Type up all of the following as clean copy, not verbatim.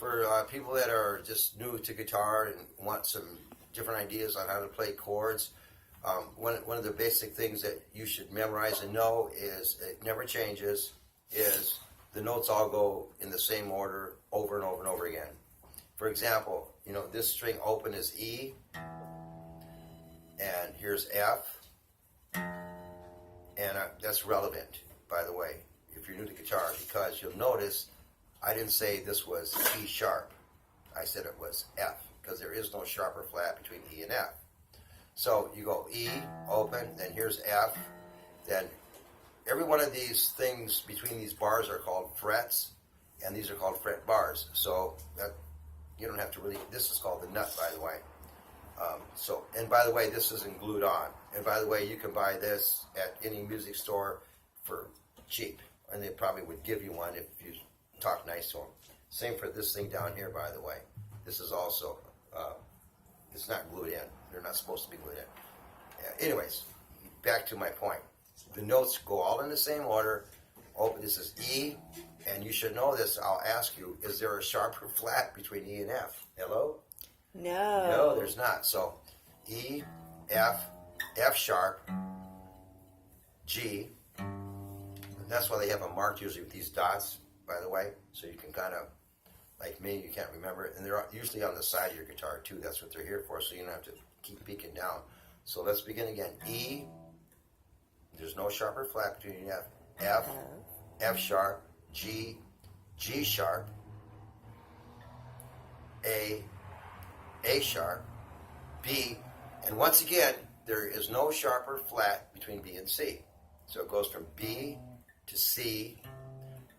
for people that are just new to guitar and want some different ideas on how to play chords, one of the basic things that you should memorize and know is it never changes, is the notes all go in the same order over and over and over again. For example, this string open is E, and here's F, and that's relevant, by the way, if you're new to guitar, because you'll notice I didn't say this was E sharp. I said it was F, because there is no sharp or flat between E and F. So you go E, open, then here's F, then every one of these things between these bars are called frets, and these are called fret bars. So that you don't have to really, this is called the nut, by the way. And by the way, this isn't glued on. And by the way, you can buy this at any music store for cheap, and they probably would give you one if you talk nice to them. Same for this thing down here, by the way. This is also, it's not glued in. They're not supposed to be glued in. Anyways, back to my point. The notes go all in the same order. Open, this is E, and you should know this. I'll ask you, is there a sharp or flat between E and F? Hello? No. No, there's not. So E, F, F sharp, G. That's why they have them marked usually with these dots, by the way, so you can kind of, like me, you can't remember it. And they're usually on the side of your guitar too. That's what they're here for, so you don't have to keep peeking down. So let's begin again. E, there's no sharp or flat between F, F, F sharp, G, G sharp, A sharp, B, and once again, there is no sharp or flat between B and C. So it goes from B to C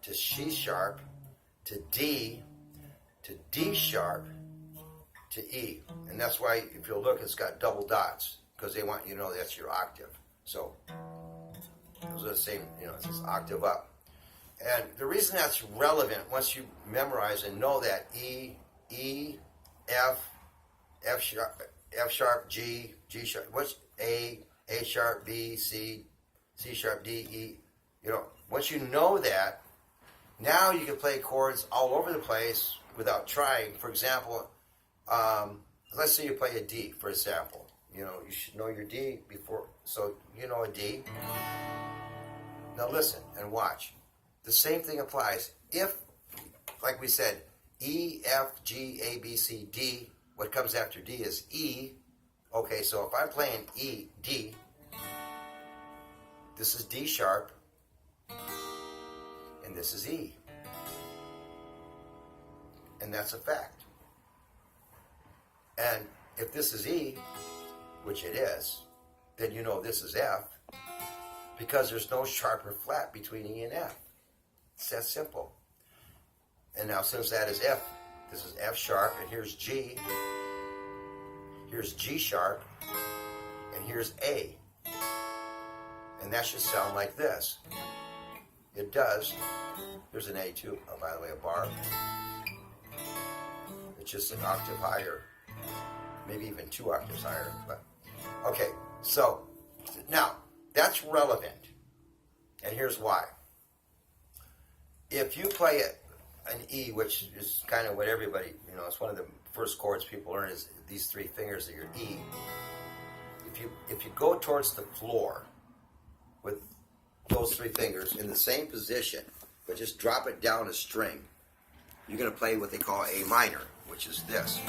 to C sharp to D sharp to E. And that's why, if you'll look, it's got double dots, because they want you to know that's your octave. So those are the same, it's this octave up. And the reason that's relevant, once you memorize and know that E, F, F sharp, G sharp, what's A sharp, B, C sharp, D, E. Once you know that, now you can play chords all over the place without trying. For example, let's say you play a D, for example. You should know your D before, so you know a D. Now listen and watch. The same thing applies. If, like we said, E, F, G, A, B, C, D, what comes after D is E. Okay, so if I'm playing E, D, this is D sharp, and this is E. And that's a fact. And if this is E, which it is, then you know this is F, because there's no sharp or flat between E and F. It's that simple. And now since that is F, this is F sharp, and here's G. Here's G sharp, and here's A. And that should sound like this. It does. There's an A too, by the way, a bar. It's just an octave higher, maybe even 2 octaves higher. But okay, so now that's relevant, and here's why. If you play an E, which is kind of what everybody, it's one of the first chords people learn is these 3 fingers of your E. If you go towards the floor with those 3 fingers in the same position, but just drop it down a string, you're going to play what they call A minor, which is this.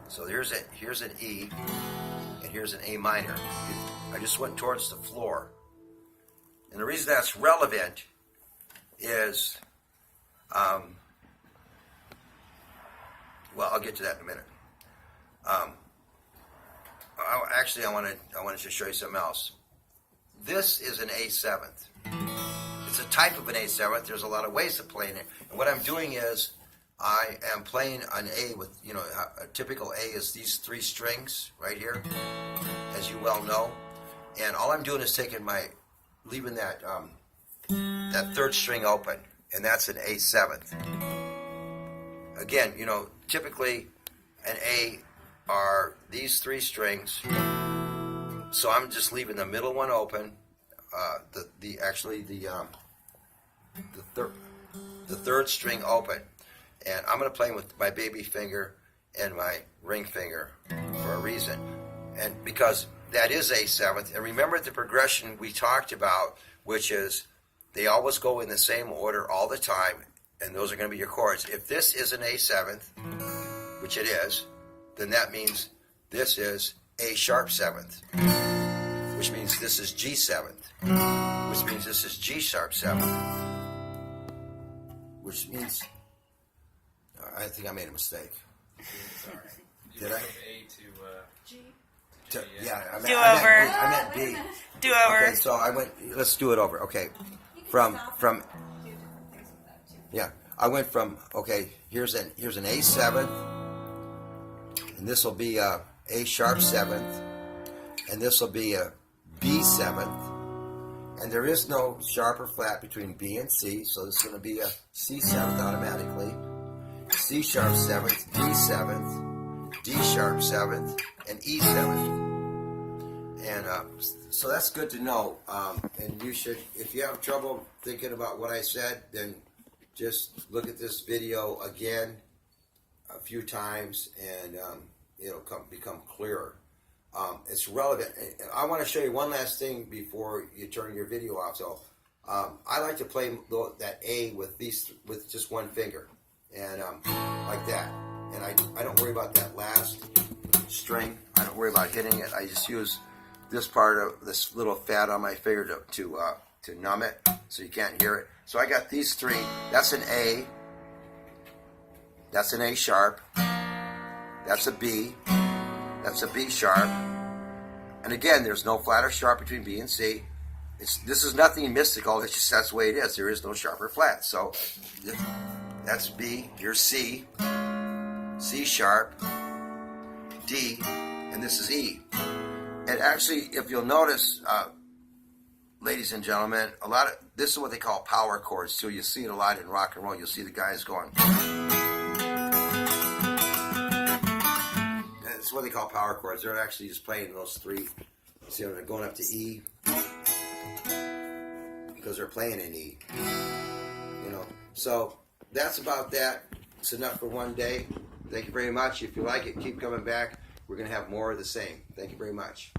So here's an E, and here's an A minor. I just went towards the floor. And the reason that's relevant is, well, I'll get to that in a minute. Actually, I wanted to show you something else. This is an A7th. It's a type of an A7th. There's a lot of ways of playing it. And what I'm doing is I am playing an A with, a typical A is these 3 strings right here, as you well know. And all I'm doing is leaving that 3rd string open, and that's an A7th. Again, typically an A are these 3 strings, so I'm just leaving the middle one open. The 3rd string open. And I'm going to play with my baby finger and my ring finger for a reason. And because that is A7th. And remember the progression we talked about, which is they always go in the same order all the time. And those are going to be your chords. If this is an A7th, which it is, then that means this is A sharp 7th, which means this is G 7th, which means this is G sharp 7th, which means, I think I made a mistake. Sorry. Did I? A to G. Yeah, I meant B. Do over. Okay, so I went, let's do it over. Okay, from, yeah, I went from, okay, here's an A7th, and this will be a A sharp 7th, and this will be a B 7th, and there is no sharp or flat between B and C, so this is going to be a C 7th automatically, C sharp 7th, D 7th, D sharp 7th, and E 7th. And so that's good to know. And you should, if you have trouble thinking about what I said, then just look at this video again a few times, and it'll become clearer. It's relevant. I want to show you one last thing before you turn your video off. So I like to play that A with just one finger, and like that. And I don't worry about that last string. I don't worry about hitting it. I just use this part of this little fat on my finger to numb it, so you can't hear it. So I got these three. That's an A. That's an A sharp. That's a B. That's a B sharp. And again, there's no flat or sharp between B and C. This is nothing mystical. It's just that's the way it is. There is no sharp or flat. So that's B. Here's C. C sharp. D. And this is E. And actually, if you'll notice, ladies and gentlemen, this is what they call power chords too. You see it a lot in rock and roll. You'll see the guys going. That's what they call power chords. They're actually just playing those three. See how they're going up to E, because they're playing in E. You know. So that's about that. It's enough for one day. Thank you very much. If you like it, keep coming back. We're going to have more of the same. Thank you very much.